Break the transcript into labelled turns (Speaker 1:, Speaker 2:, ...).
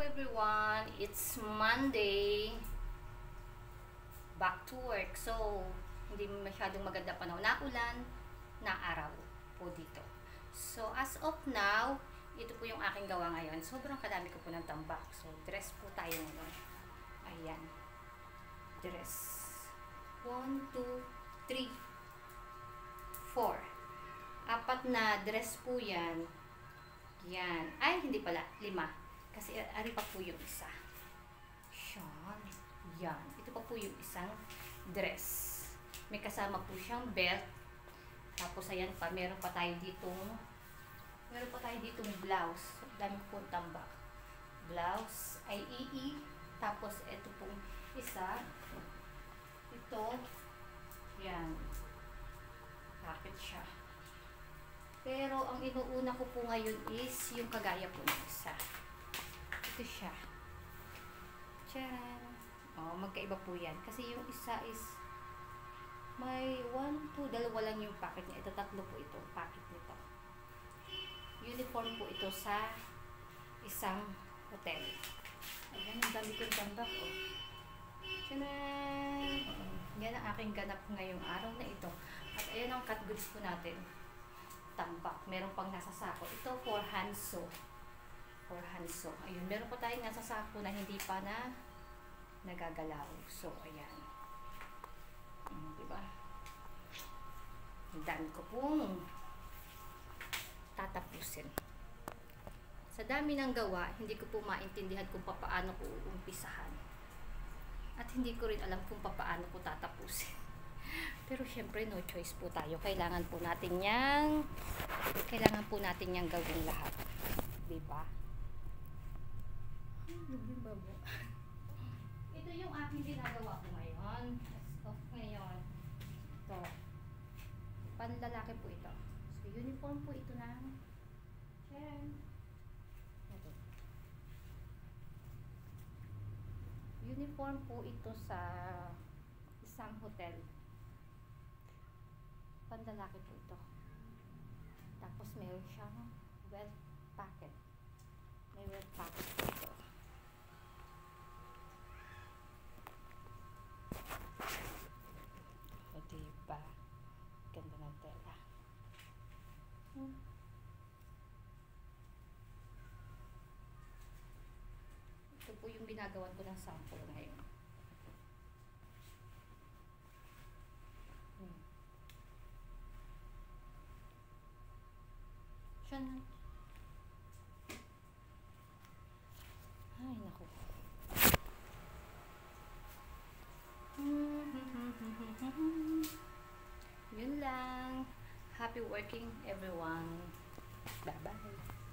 Speaker 1: everyone, it's Monday, back to work. So, hindi masyadong maganda panahon, naulan na araw po dito. So, as of now, ito po yung aking gawa ngayon. Sobrang kadami ko po ng tambak. So, dress po tayo ngayon. Ayan. Dress. 1, 2, 3, 4. 4 na dress po yan. Yan. Ay, hindi pala. 5. Kasi ari pa po yung isa. Yan. Yan. Ito pa po yung isang dress. May kasama po siyang belt. Tapos ayan pa, meron pa tayo ditong blouse. Dami po tambak. Blouse ay ii. Tapos ito pong isa. Ito. Yan. Kapit siya. Pero ang inuuna ko po ngayon is yung kagaya po ng isa. Ito siya. Tcharan! Oh, magkaiba po yan. Kasi yung isa is may 1, 2, dalawa lang yung packet niya. Ito, 3 po ito. Packet nito. Uniform po ito sa isang hotel. Ayan, ang dami kong tambak. Oh. Tcharan! Yan ang aking ganap ngayong araw na ito. At ayan ang cut goods po natin. Tambak. Meron pang nasa sako. Ito for Hanso. For Hanso. Ayun, meron pa tayong nasa sako na hindi pa na nagagalaw. So, ayan. Diba? Ang dami ko pong tatapusin. Sa dami ng gawa, hindi ko po maintindihan kung paano ko uumpisahan. At hindi ko rin alam kung paano ko tatapusin. Pero syempre no choice po tayo. Kailangan po natin yang gawin lahat. Diba? Ito yung aking ginagawa ko ngayon. As of ngayon. Ito. Panlalaki po ito. So uniform po ito ng ito. Uniform po ito sa isang hotel. Panlalaki po ito. Tapos meron siyang wet packet. May wet packet po ito. O diba? Ganda ng tela. Ito po yung ginagawa ko ng sample ngayon. Siya na. Ay, naku. Yun lang. Happy working everyone. Bye-bye.